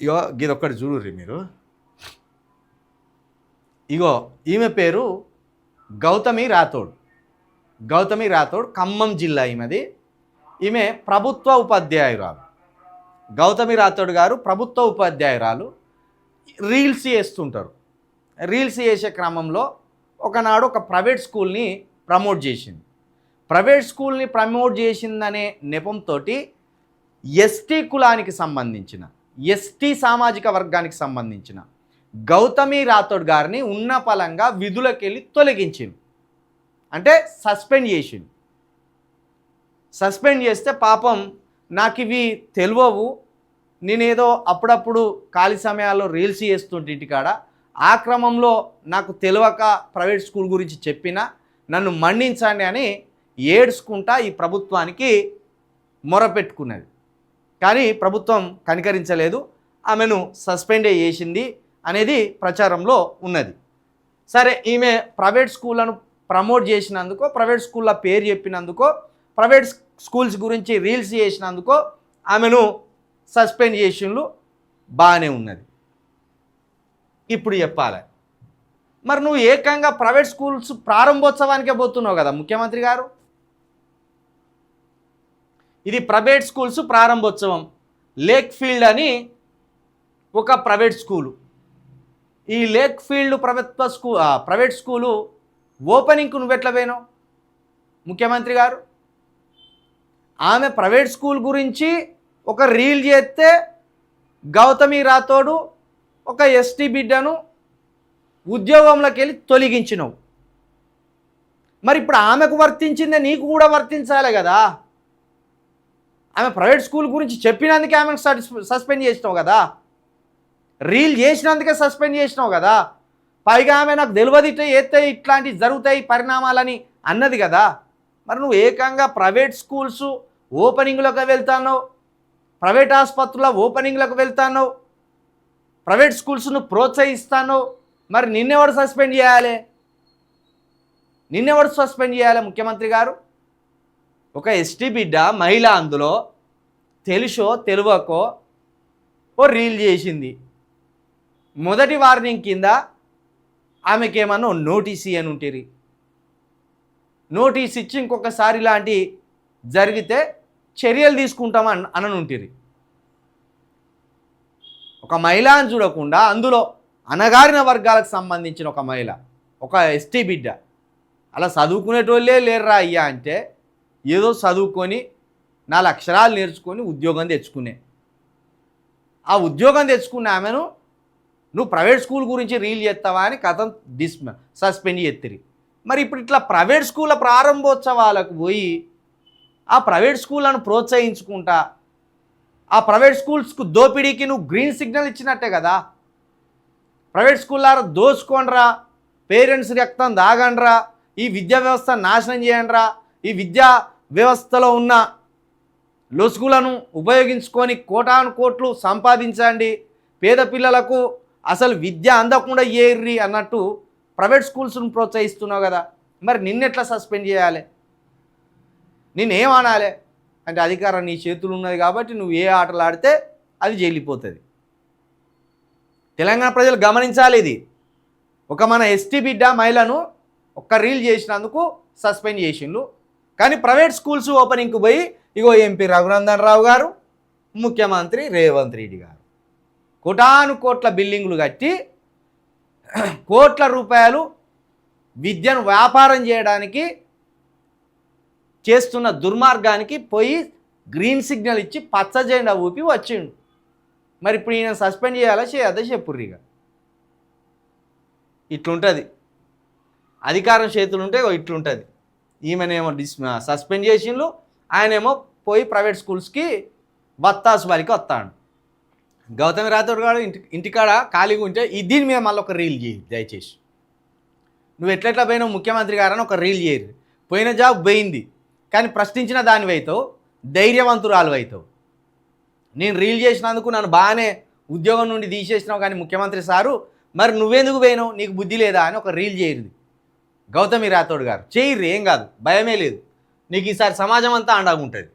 ఇగో గిదొక్కటి చూడుర్రి మీరు. ఇగో ఈమె పేరు గౌతమి రాథోడ్. గౌతమి రాథోడ్ ఖమ్మం జిల్లా ఈమెది. ఈమె ప్రభుత్వ ఉపాధ్యాయురాలు. గౌతమి రాథోడ్ గారు ప్రభుత్వ ఉపాధ్యాయురాలు. రీల్స్ చేస్తుంటారు. రీల్స్ చేసే క్రమంలో ఒకనాడు ఒక ప్రైవేట్ స్కూల్ని ప్రమోట్ చేసింది. ప్రైవేట్ స్కూల్ని ప్రమోట్ చేసిందనే నెపంతో ఎస్టీ కులానికి సంబంధించిన, ఎస్టీ సామాజిక వర్గానికి సంబంధించిన గౌతమి రాథోడ్ గారిని ఉన్న పలంగా విధులకెళ్ళి తొలగించింది. అంటే సస్పెండ్ చేసింది. సస్పెండ్ చేస్తే పాపం నాకు ఇవి తెలియవు, నేనేదో అప్పుడప్పుడు ఖాళీ సమయాల్లో రీల్స్ చేస్తుంటే ఇంటికాడ, ఆ క్రమంలో నాకు తెలియక ప్రైవేట్ స్కూల్ గురించి చెప్పినా నన్ను మన్నించండి అని ఏడ్చుకుంటా ఈ ప్రభుత్వానికి మొరపెట్టుకున్నది. కానీ ప్రభుత్వం కనికరించలేదు, ఆమెను సస్పెండ్ చేసింది అనేది ప్రచారంలో ఉన్నది. సరే, ఈమె ప్రైవేట్ స్కూళ్ళను ప్రమోట్ చేసినందుకో, ప్రైవేట్ స్కూళ్ళ పేరు చెప్పినందుకో, ప్రైవేట్ స్కూల్స్ గురించి రీల్స్ చేసినందుకో ఆమెను సస్పెండ్ చేసిండ్రు, బాగానే ఉన్నది. ఇప్పుడు చెప్పాలి, మరి నువ్వు ఏకంగా ప్రైవేట్ స్కూల్స్ ప్రారంభోత్సవానికే పోతున్నావు కదా ముఖ్యమంత్రి గారు. ఇది ప్రైవేట్ స్కూల్స్ ప్రారంభోత్సవం. లేక్ ఫీల్డ్ అని ఒక ప్రైవేట్ స్కూలు, ఈ లేక్ ఫీల్డ్ ప్రైవేట్ స్కూలు ఓపెనింగ్కు నువ్వు ఎట్లా పోయినావు ముఖ్యమంత్రి గారు? ఆమె ప్రైవేట్ స్కూల్ గురించి ఒక రీల్ చేస్తే గౌతమి రాథోడు ఒక ఎస్టీ బిడ్డను ఉద్యోగంలోకి వెళ్ళి తొలగించినవు. మరి ఇప్పుడు ఆమెకు వర్తించిందే నీకు కూడా వర్తించాలి కదా. ఆమె ప్రైవేట్ స్కూల్ గురించి చెప్పినందుకే ఆమెను సస్పెండ్ చేసినావు కదా, రీల్ చేసినందుకే సస్పెండ్ చేసినావు కదా. పైగా ఆమె నాకు తెలియదు ఇట్లా చేస్తే ఇట్లాంటివి జరుగుతాయి పరిణామాలని అన్నది కదా. మరి నువ్వు ఏకంగా ప్రైవేట్ స్కూల్స్ ఓపెనింగ్లోకి వెళ్తాను, ప్రైవేట్ ఆసుపత్రుల ఓపెనింగ్లకు వెళ్తాను, ప్రైవేట్ స్కూల్స్ను ప్రోత్సహిస్తాను. మరి నిన్నెవడు సస్పెండ్ చేయాలి? నిన్నెవడు సస్పెండ్ చేయాలి ముఖ్యమంత్రి గారు? ఒక ఎస్టీ బిడ్డ మహిళ అందులో తెలుసో తెలియకో ఓ రీల్ చేసింది. మొదటి వార్నింగ్ కింద ఆమెకేమన్నా నోటీస్ ఇయ్యని ఉంటుంది. నోటీస్ ఇచ్చి ఇంకొకసారి ఇలాంటి జరిగితే చర్యలు తీసుకుంటామని అననుంటుంది. ఒక మహిళను చూడకుండా అందులో అణగారిన వర్గాలకు సంబంధించిన ఒక మహిళ, ఒక ఎస్టీ బిడ్డ, అలా చదువుకునేటోళ్ళే లేర్రా అయ్యా అంటే ఏదో చదువుకొని 4 అక్షరాలు నేర్చుకొని ఉద్యోగం తెచ్చుకునే, ఆ ఉద్యోగం తెచ్చుకున్న ఆమెను నువ్వు ప్రైవేట్ స్కూల్ గురించి రీల్ చేస్తావా అని కథం సస్పెండ్ చేత్తిరి. మరి ఇప్పుడు ఇట్లా ప్రైవేట్ స్కూళ్ళ ప్రారంభోత్సవాలకు పోయి ఆ ప్రైవేట్ స్కూళ్ళను ప్రోత్సహించుకుంటా ఆ ప్రైవేట్ స్కూల్స్కు దోపిడీకి నువ్వు గ్రీన్ సిగ్నల్ ఇచ్చినట్టే కదా. ప్రైవేట్ స్కూళ్ళారా దోచుకోండిరా, పేరెంట్స్ రక్తం దాగండ్రా, ఈ విద్యా వ్యవస్థ నాశనం చేయండిరా, ఈ విద్యా వ్యవస్థలో ఉన్న లొసుగులను ఉపయోగించుకొని కోటాను కోట్లు సంపాదించండి, పేద పిల్లలకు అసలు విద్య అందకుండా ఏర్రి అన్నట్టు ప్రైవేట్ స్కూల్స్ను ప్రోత్సహిస్తున్నావు కదా. మరి నిన్నెట్లా సస్పెండ్ చేయాలి? నిన్నేమనాలి అంటే అధికారం నీ చేతులు ఉన్నది కాబట్టి నువ్వు ఏ ఆటలు ఆడితే అది జైలిపోతుంది. తెలంగాణ ప్రజలు గమనించాలి. ఇది ఒక మన ఎస్టీ బిడ్డ మహిళను ఒక్క రీల్ చేసినందుకు సస్పెండ్ చేసిండ్రు. కానీ ప్రైవేట్ స్కూల్స్ ఓపెనింగ్కి పోయి ఇగో ఎంపీ రఘునందన్ రావు గారు, ముఖ్యమంత్రి రేవంత్ రెడ్డి గారు కోటాను కోట్ల బిల్డింగులు కట్టి కోట్ల రూపాయలు విద్యను వ్యాపారం చేయడానికి చేస్తున్న దుర్మార్గానికి పోయి గ్రీన్ సిగ్నల్ ఇచ్చి పచ్చ జెండా ఊపి వచ్చిండు. మరి ఇప్పుడు ఈయన సస్పెండ్ చేయాలా చేయదా చెప్పుర్రిగా. ఇట్లుంటుంది అధికారం చేతులు ఉంటే ఇట్లుంటుంది. ఈమెనేమో సస్పెండ్ చేసిండ్రు, ఆయనేమో పోయి ప్రైవేట్ స్కూల్స్కి బత్తాసు వారికి వస్తాడు. గౌతమి రాథోడ్ గారు ఇంటికాడ ఖాళీగా ఉంటే దీని మీద మళ్ళీ ఒక రీల్ చేయి దయచేసి. నువ్వు ఎట్లెట్లా పోయినావు ముఖ్యమంత్రి గారని ఒక రీల్ చేయరు. పోయిన జాబ్ పోయింది, కానీ ప్రశ్నించిన దానివి అవుతావు, ధైర్యవంతురాలు అవుతావు. నేను రీల్ చేసినందుకు నన్ను బాగానే ఉద్యోగం నుండి తీసేసినావు, కానీ ముఖ్యమంత్రి సారు మరి నువ్వెందుకు పోయినావు, నీకు బుద్ధి లేదా అని ఒక రీల్ చేయరు గౌతమి రాథోడ్ గారు. చేయరు, ఏం కాదు, భయమే లేదు. నీకు ఈసారి సమాజం అంతా అండగా ఉంటుంది.